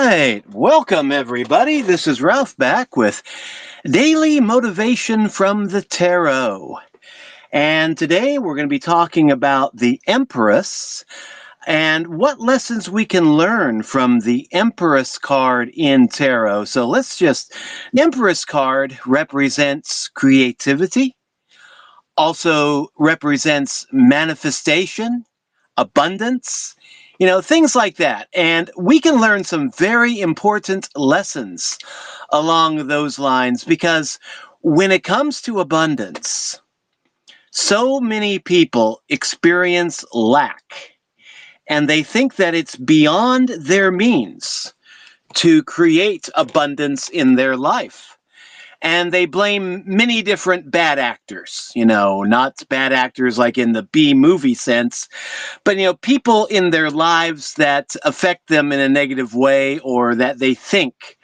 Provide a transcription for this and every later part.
right, welcome everybody. This is Ralph back with Daily Motivation from the Tarot. And today we're going to be talking about the Empress and what lessons we can learn from the Empress card in Tarot. So the Empress card represents creativity, also represents manifestation, abundance, things like that. And we can learn some very important lessons along those lines because when it comes to abundance, so many people experience lack and they think that it's beyond their means to create abundance in their life. And they blame many different bad actors, not bad actors like in the B movie sense, but, people in their lives that affect them in a negative way or that they think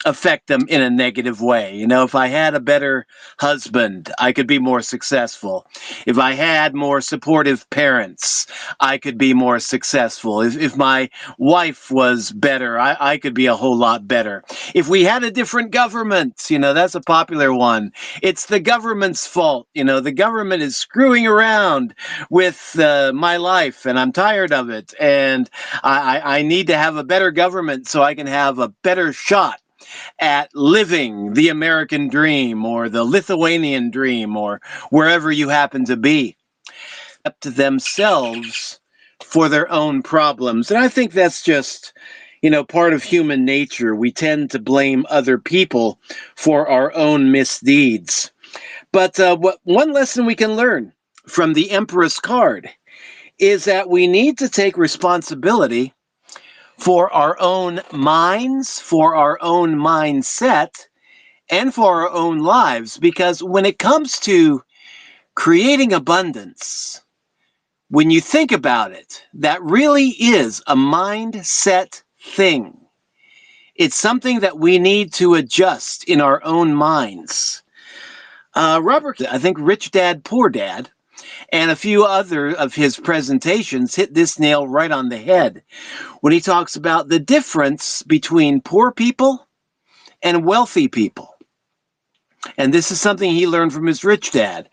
affect them in a negative way. If I had a better husband, I could be more successful. If I had more supportive parents, I could be more successful. If my wife was better, I could be a whole lot better. If we had a different government, that's a popular one. It's the government's fault. The government is screwing around with my life and I'm tired of it. And I need to have a better government so I can have a better shot at living the American dream or the Lithuanian dream or wherever you happen to be. Up to themselves for their own problems. And I think that's just, part of human nature. We tend to blame other people for our own misdeeds. But one lesson we can learn from the Empress card is that we need to take responsibility for our own minds, for our own mindset, and for our own lives. Because when it comes to creating abundance, when you think about it, that really is a mindset thing. It's something that we need to adjust in our own minds. Robert, I think Rich Dad, Poor Dad, and a few other of his presentations hit this nail right on the head when he talks about the difference between poor people and wealthy people. And this is something he learned from his rich dad.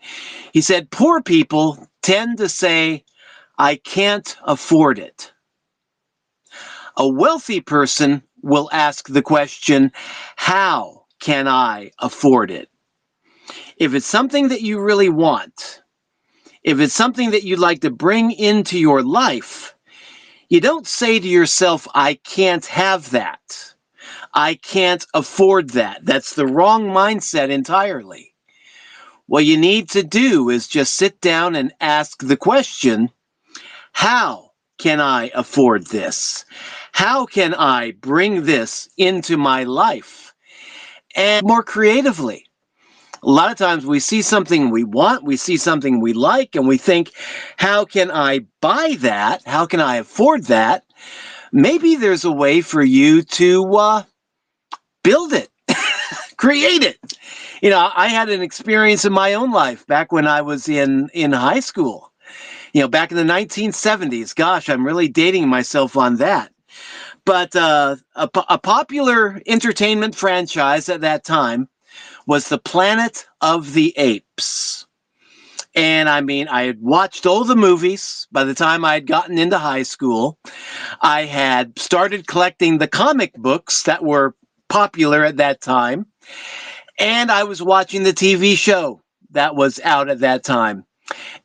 He said, poor people tend to say, I can't afford it. A wealthy person will ask the question, how can I afford it? If it's something that you really want, if it's something that you'd like to bring into your life, you don't say to yourself, I can't have that. I can't afford that. That's the wrong mindset entirely. What you need to do is just sit down and ask the question, how can I afford this? How can I bring this into my life? And more creatively. A lot of times we see something we want, we see something we like, and we think, how can I buy that? How can I afford that? Maybe there's a way for you to build it, create it. I had an experience in my own life back when I was in high school, back in the 1970s. Gosh, I'm really dating myself on that. But a popular entertainment franchise at that time was the Planet of the Apes. And I had watched all the movies by the time I had gotten into high school. I had started collecting the comic books that were popular at that time. And I was watching the TV show that was out at that time.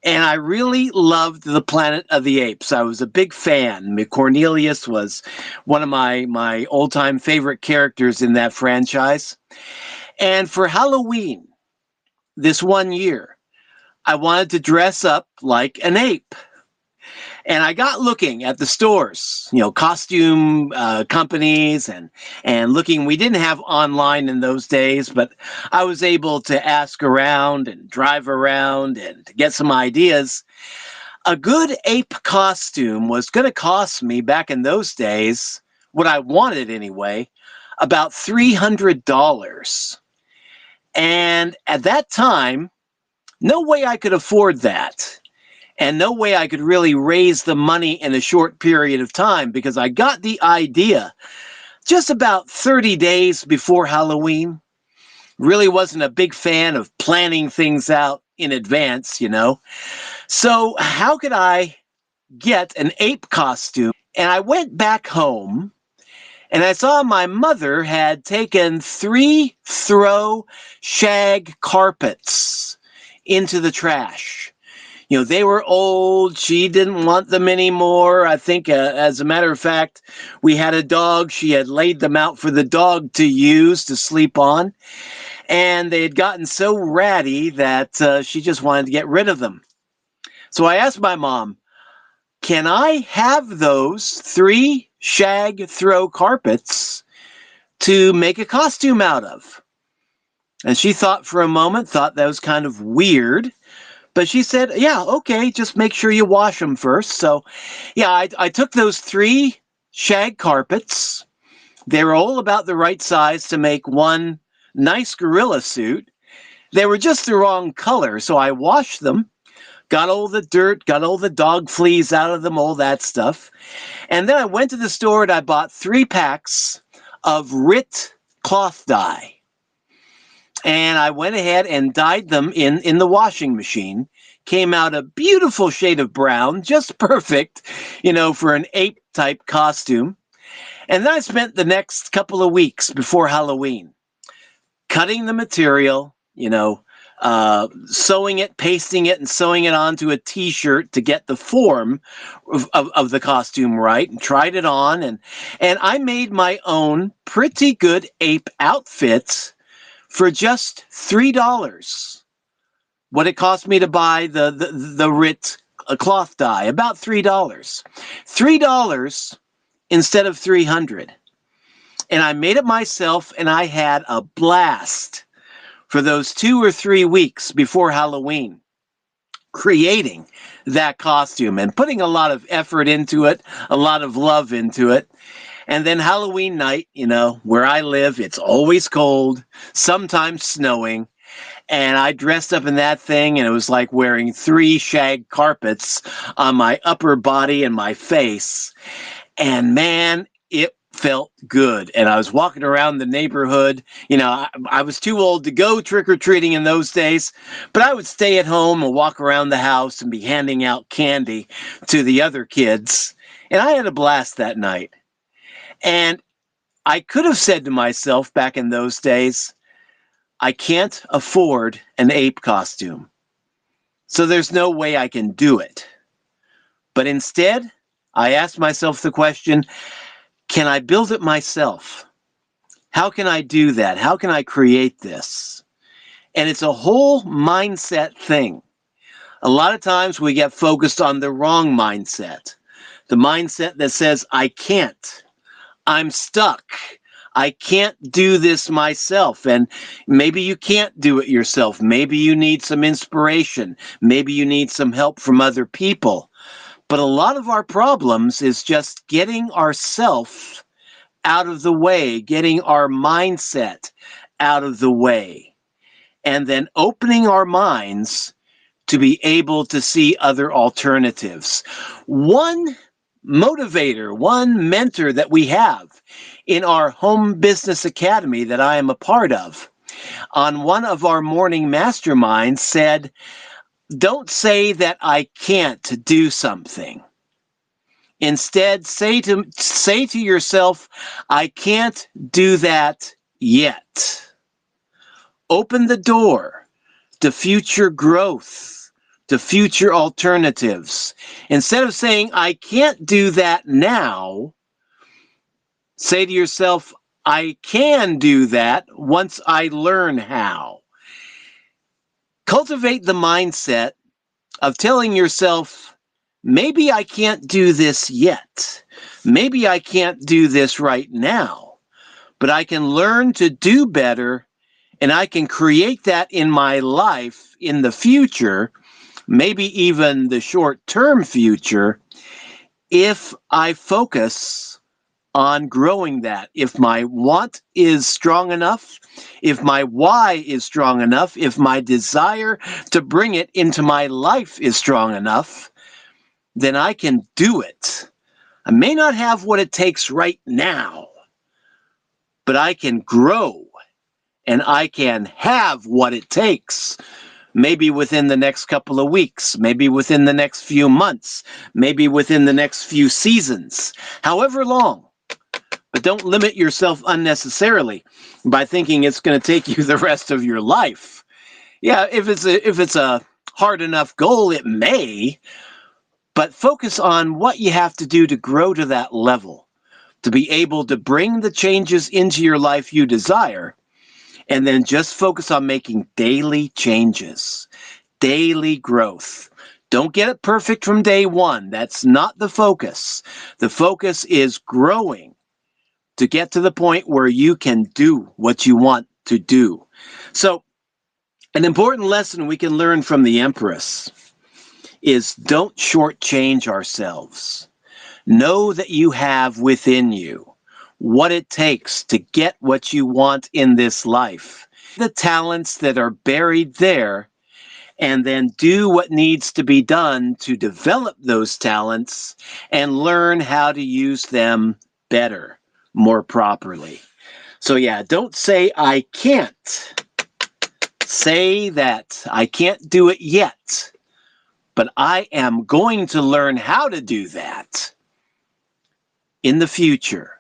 And I really loved the Planet of the Apes. I was a big fan. Cornelius was one of my old-time favorite characters in that franchise. And for Halloween, this one year, I wanted to dress up like an ape. And I got looking at the stores, costume companies and looking. We didn't have online in those days, but I was able to ask around and drive around and to get some ideas. A good ape costume was going to cost me, back in those days, what I wanted anyway, about $300. And at that time, no way I could afford that. And no way I could really raise the money in a short period of time, because I got the idea just about 30 days before Halloween. Really wasn't a big fan of planning things out in advance, you know. So how could I get an ape costume? And I went back home and I saw my mother had taken 3 throw shag carpets into the trash. You know, they were old. She didn't want them anymore. I think, as a matter of fact, we had a dog. She had laid them out for the dog to use to sleep on. And they had gotten so ratty that she just wanted to get rid of them. So I asked my mom, can I have those 3 shag throw carpets to make a costume out of? And she thought for a moment, thought that was kind of weird. But she said, yeah, okay, just make sure you wash them first. So, yeah, I took those 3 shag carpets. They were all about the right size to make one nice gorilla suit. They were just the wrong color, so I washed them, got all the dirt, got all the dog fleas out of them, all that stuff. And then I went to the store and I bought 3 packs of RIT cloth dye. And I went ahead and dyed them in the washing machine. Came out a beautiful shade of brown, just perfect, you know, for an ape-type costume. And then I spent the next couple of weeks before Halloween cutting the material, you know, sewing it, pasting it, and sewing it onto a t-shirt to get the form of the costume right, and tried it on. And I made my own pretty good ape outfit for just $3. What it cost me to buy the RIT cloth dye, about $3. $3 instead of $300. And I made it myself, and I had a blast for those 2 or 3 weeks before Halloween, creating that costume and putting a lot of effort into it, a lot of love into it. And then Halloween night, you know, where I live, it's always cold, sometimes snowing. And I dressed up in that thing, and it was like wearing 3 shag carpets on my upper body and my face. And man, it felt good. And I was walking around the neighborhood. You know, I was too old to go trick-or-treating in those days, but I would stay at home and walk around the house and be handing out candy to the other kids. And I had a blast that night. And I could have said to myself back in those days, I can't afford an ape costume, so there's no way I can do it. But instead, I asked myself the question, can I build it myself? How can I do that? How can I create this? And it's a whole mindset thing. A lot of times we get focused on the wrong mindset. The mindset that says, I can't. I'm stuck. I can't do this myself. And maybe you can't do it yourself. Maybe you need some inspiration. Maybe you need some help from other people. But a lot of our problems is just getting ourselves out of the way, getting our mindset out of the way, and then opening our minds to be able to see other alternatives. One motivator, one mentor that we have in our home business academy that I am a part of, on one of our morning masterminds said, don't say that I can't do something. Instead, say to yourself, I can't do that yet. Open the door to future growth, to future alternatives. Instead of saying, I can't do that now, say to yourself, I can do that once I learn how. Cultivate the mindset of telling yourself, maybe I can't do this yet. Maybe I can't do this right now, but I can learn to do better, and I can create that in my life in the future, maybe even the short-term future, if I focus on growing that. If my want is strong enough, if my why is strong enough, if my desire to bring it into my life is strong enough, then I can do it. I may not have what it takes right now, but I can grow and I can have what it takes. Maybe within the next couple of weeks, maybe within the next few months, maybe within the next few seasons, however long. But don't limit yourself unnecessarily by thinking it's going to take you the rest of your life. Yeah, if it's a hard enough goal, it may, but focus on what you have to do to grow to that level, to be able to bring the changes into your life you desire, and then just focus on making daily changes, daily growth. Don't get it perfect from day one. That's not the focus. The focus is growing to get to the point where you can do what you want to do. So, an important lesson we can learn from the Empress is don't shortchange ourselves. Know that you have within you what it takes to get what you want in this life. The talents that are buried there, and then do what needs to be done to develop those talents and learn how to use them better, more properly. So yeah, don't say I can't. Say that I can't do it yet, but I am going to learn how to do that in the future.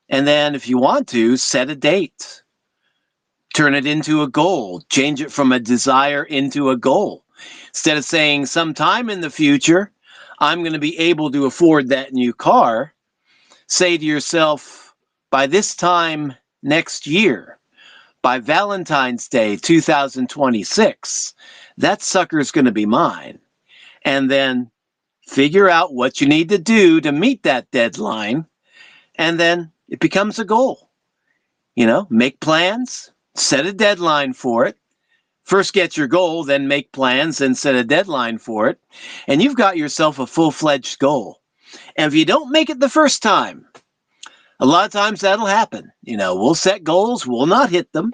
And then if you want to, set a date. Turn it into a goal. Change it from a desire into a goal. Instead of saying sometime in the future, I'm going to be able to afford that new car, say to yourself, by this time next year, by Valentine's Day 2026, that sucker's going to be mine. And then figure out what you need to do to meet that deadline, and then it becomes a goal. You know, make plans, set a deadline for it. First get your goal, then make plans and set a deadline for it. And you've got yourself a full-fledged goal. And if you don't make it the first time, a lot of times that'll happen. You know, we'll set goals, we'll not hit them.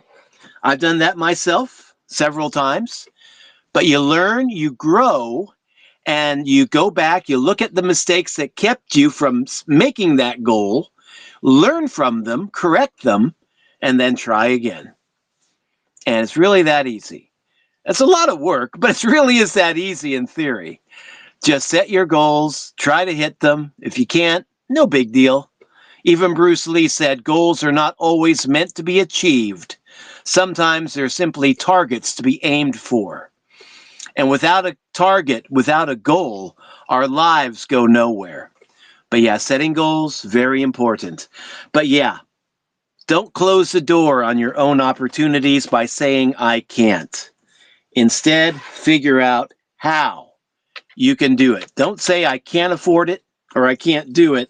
I've done that myself several times. But you learn, you grow, and you go back, you look at the mistakes that kept you from making that goal, learn from them, correct them, and then try again. And it's really that easy. It's a lot of work, but it really is that easy in theory. Just set your goals, try to hit them. If you can't, no big deal. Even Bruce Lee said goals are not always meant to be achieved. Sometimes they're simply targets to be aimed for. And without a target, without a goal, our lives go nowhere. But yeah, setting goals, very important. But yeah, don't close the door on your own opportunities by saying, I can't. Instead, figure out how you can do it. Don't say, I can't afford it or I can't do it.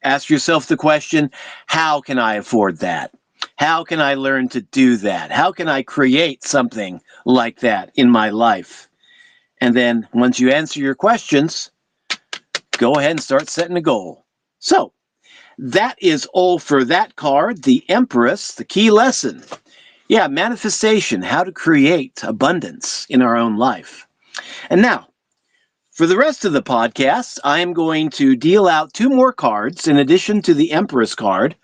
Ask yourself the question, how can I afford that? How can I learn to do that? How can I create something like that in my life? And then once you answer your questions, go ahead and start setting a goal. So that is all for that card, the Empress, the key lesson. Yeah, manifestation, how to create abundance in our own life. And now, for the rest of the podcast, I am going to deal out 2 more cards in addition to the Empress card.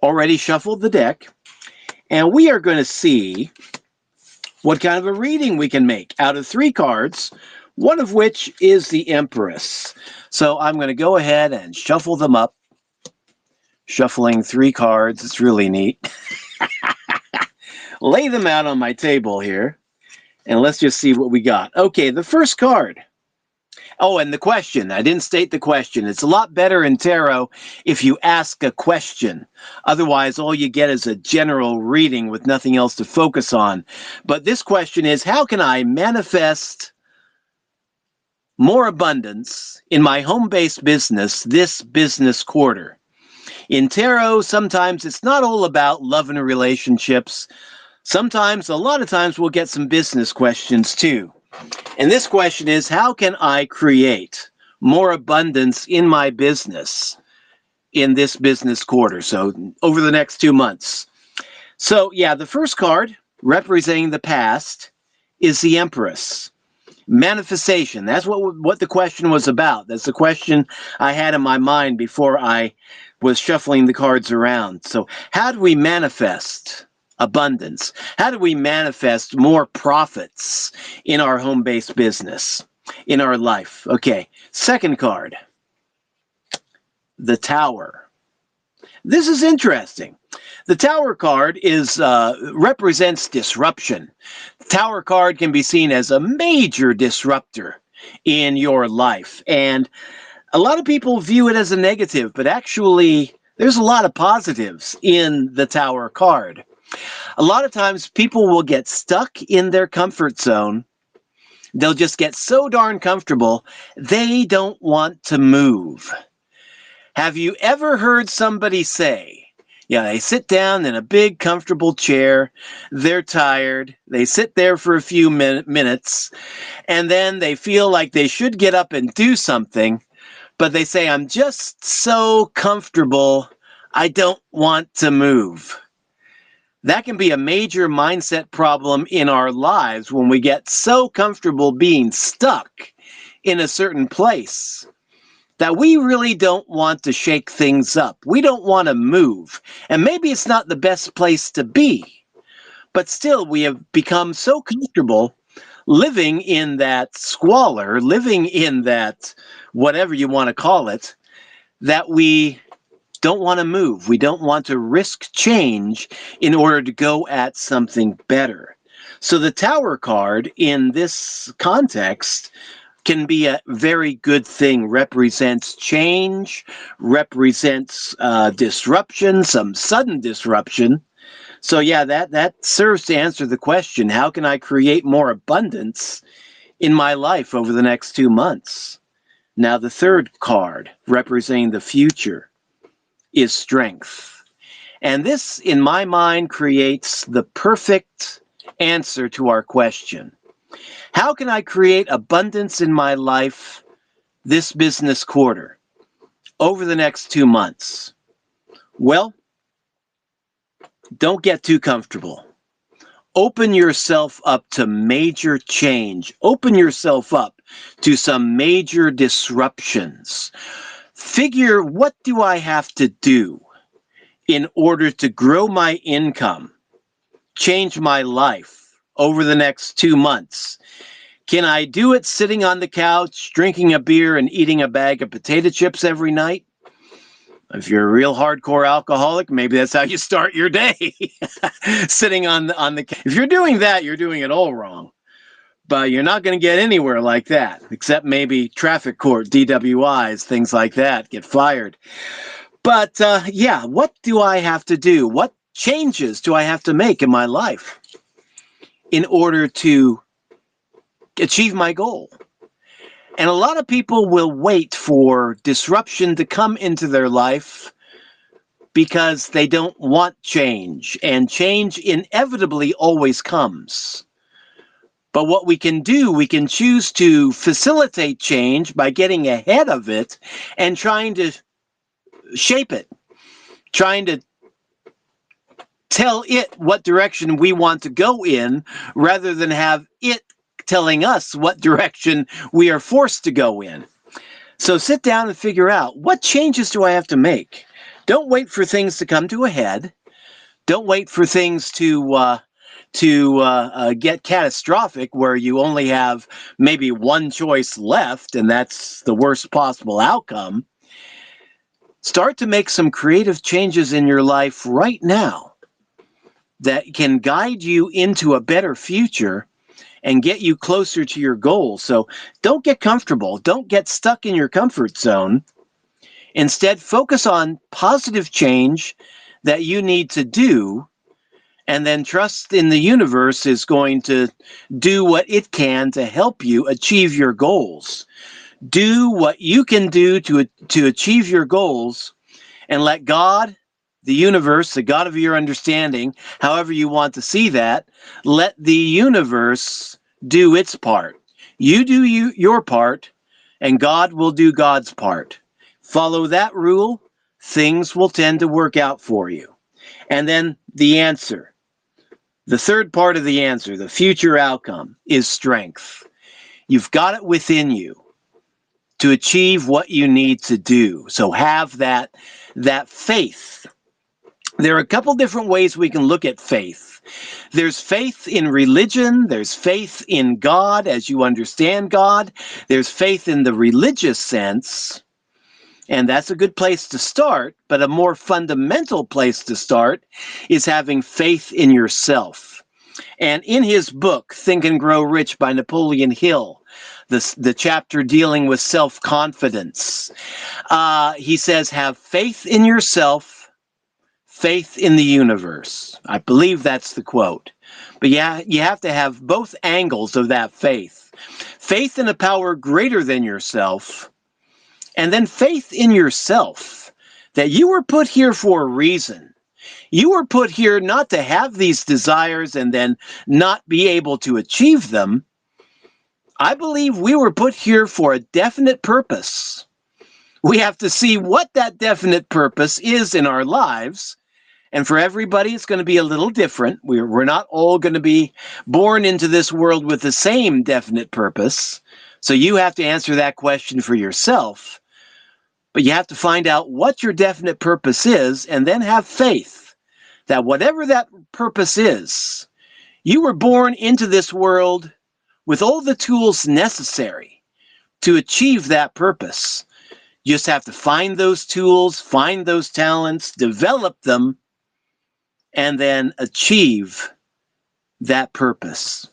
Already shuffled the deck. And we are going to see what kind of a reading we can make out of 3 cards, one of which is the Empress. So I'm going to go ahead and shuffle them up. Shuffling 3 cards. It's really neat. Lay them out on my table here. And let's just see what we got. Okay, the first card. Oh, and the question. I didn't state the question. It's a lot better in tarot if you ask a question. Otherwise, all you get is a general reading with nothing else to focus on. But this question is, how can I manifest more abundance in my home-based business this business quarter? In tarot, sometimes it's not all about love and relationships. Sometimes, a lot of times, we'll get some business questions too. And this question is, how can I create more abundance in my business in this business quarter? So over the next 2 months. So yeah, the first card representing the past is the Empress. Manifestation. That's what the question was about. That's the question I had in my mind before I was shuffling the cards around. So how do we manifest abundance? How do we manifest more profits in our home-based business, in our life? Okay, second card, the Tower. This is interesting. The Tower card represents disruption. The Tower card can be seen as a major disruptor in your life. And a lot of people view it as a negative, but actually there's a lot of positives in the Tower card. A lot of times people will get stuck in their comfort zone. They'll just get so darn comfortable, they don't want to move. Have you ever heard somebody say, yeah, they sit down in a big comfortable chair, they're tired, they sit there for a few minutes, and then they feel like they should get up and do something, but they say, I'm just so comfortable, I don't want to move. That can be a major mindset problem in our lives when we get so comfortable being stuck in a certain place that we really don't want to shake things up. We don't want to move. And maybe it's not the best place to be, but still we have become so comfortable living in that squalor, living in that whatever you want to call it, that we don't want to move. We don't want to risk change in order to go at something better. So the Tower card in this context can be a very good thing, represents change, represents disruption, some sudden disruption. So yeah, that serves to answer the question, how can I create more abundance in my life over the next 2 months? Now the third card, representing the future, is Strength. And this, in my mind, creates the perfect answer to our question. How can I create abundance in my life this business quarter, over the next 2 months? Well, don't get too comfortable. Open yourself up to major change. Open yourself up to some major disruptions. Figure, what do I have to do in order to grow my income, change my life over the next 2 months? Can I do it sitting on the couch, drinking a beer and eating a bag of potato chips every night? If you're a real hardcore alcoholic, maybe that's how you start your day, sitting on the couch. If you're doing that, you're doing it all wrong. But you're not going to get anywhere like that, except maybe traffic court, DWIs, things like that, get fired. But yeah, what do I have to do? What changes do I have to make in my life in order to achieve my goal? And a lot of people will wait for disruption to come into their life because they don't want change, and change inevitably always comes. But what we can do, we can choose to facilitate change by getting ahead of it and trying to shape it, trying to tell it what direction we want to go in, rather than have it telling us what direction we are forced to go in. So sit down and figure out, what changes do I have to make? Don't wait for things to come to a head. Don't wait for things to get catastrophic, where you only have maybe one choice left, and that's the worst possible outcome. Start to make some creative changes in your life right now that can guide you into a better future and get you closer to your goals. So don't get comfortable. Don't get stuck in your comfort zone. Instead, focus on positive change that you need to do, and then trust in the universe is going to do what it can to help you achieve your goals. Do what you can do to achieve your goals, and let God, the universe, the God of your understanding, however you want to see that, let the universe do its part. You do your part, and God will do God's part. Follow that rule, things will tend to work out for you. And then the answer, the third part of the answer, the future outcome, is strength. You've got it within you to achieve what you need to do. So have that that faith. There are a couple different ways we can look at faith. There's faith in religion. There's faith in God as you understand God. There's faith in the religious sense. And that's a good place to start. But a more fundamental place to start is having faith in yourself. And in his book, Think and Grow Rich by Napoleon Hill, the chapter dealing with self-confidence, he says, have faith in yourself, faith in the universe. I believe that's the quote. But yeah, you have to have both angles of that faith. Faith in a power greater than yourself, and then faith in yourself, that you were put here for a reason. You were put here not to have these desires and then not be able to achieve them. I believe we were put here for a definite purpose. We have to see what that definite purpose is in our lives. And for everybody, it's going to be a little different. We're not all going to be born into this world with the same definite purpose. So you have to answer that question for yourself. But you have to find out what your definite purpose is and then have faith that whatever that purpose is, you were born into this world with all the tools necessary to achieve that purpose. You just have to find those tools, find those talents, develop them, and then achieve that purpose.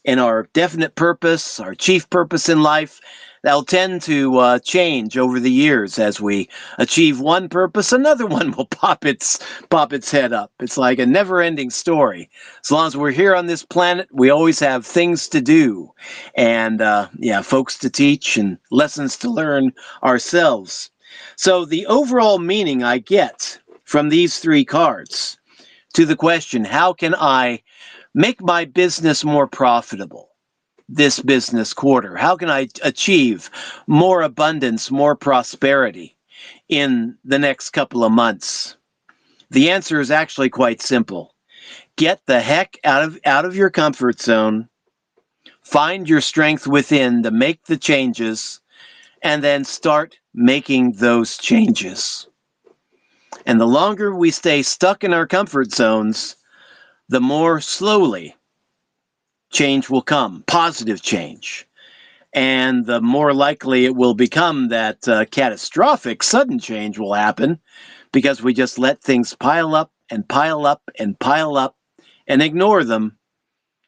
And our definite purpose, our chief purpose in life, that'll tend to change over the years. As we achieve one purpose, another one will pop its head up. It's like a never-ending story. As long as we're here on this planet, we always have things to do, and folks to teach and lessons to learn ourselves. So the overall meaning I get from these three cards to the question, how can I make my business more profitable this business quarter? How can I achieve more abundance, more prosperity in the next couple of months? The answer is actually quite simple. Get the heck out of your comfort zone. Find your strength within to make the changes, and then start making those changes. And the longer we stay stuck in our comfort zones, the more slowly change will come, positive change. And the more likely it will become that catastrophic sudden change will happen, because we just let things pile up and pile up and pile up and ignore them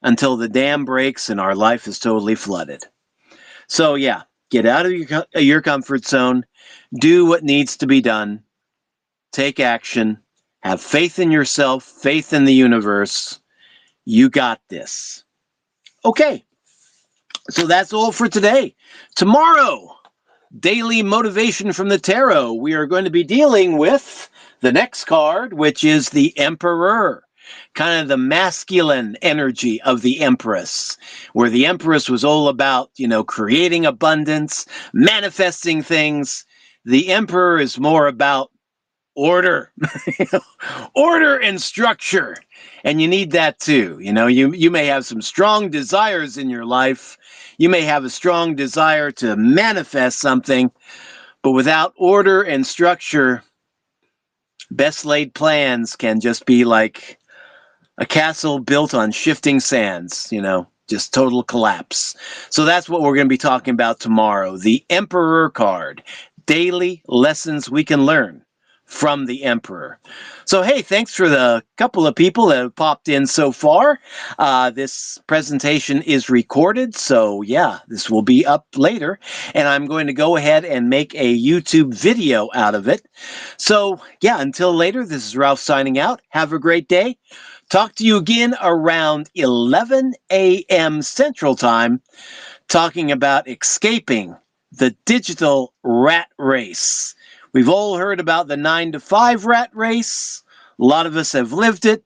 until the dam breaks and our life is totally flooded. So yeah, get out of your comfort zone, do what needs to be done, take action, have faith in yourself, faith in the universe. You got this. Okay, so that's all for today. Tomorrow, daily motivation from the tarot. We are going to be dealing with the next card, which is the Emperor, kind of the masculine energy of the Empress, where the Empress was all about, creating abundance, manifesting things. The Emperor is more about order, order and structure. And you need that too. You may have some strong desires in your life. You may have a strong desire to manifest something, but without order and structure, best laid plans can just be like a castle built on shifting sands, just total collapse. So that's what we're going to be talking about tomorrow. The Emperor card, daily lessons we can learn from the Emperor. So, hey, thanks for the couple of people that have popped in so far. This presentation is recorded, so yeah, this will be up later, and I'm going to go ahead and make a YouTube video out of it. So, yeah, until later, this is Ralph signing out. Have a great day. Talk to you again around 11 a.m. Central Time, talking about escaping the digital rat race. We've all heard about the 9-to-5 rat race. A lot of us have lived it.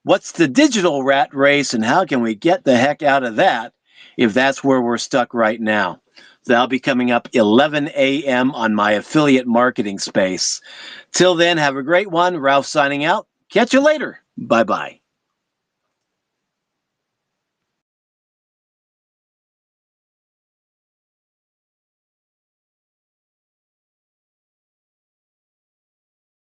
What's the digital rat race, and how can we get the heck out of that if that's where we're stuck right now? So that'll be coming up 11 a.m. on my affiliate marketing space. Till then, have a great one. Ralph signing out. Catch you later. Bye-bye.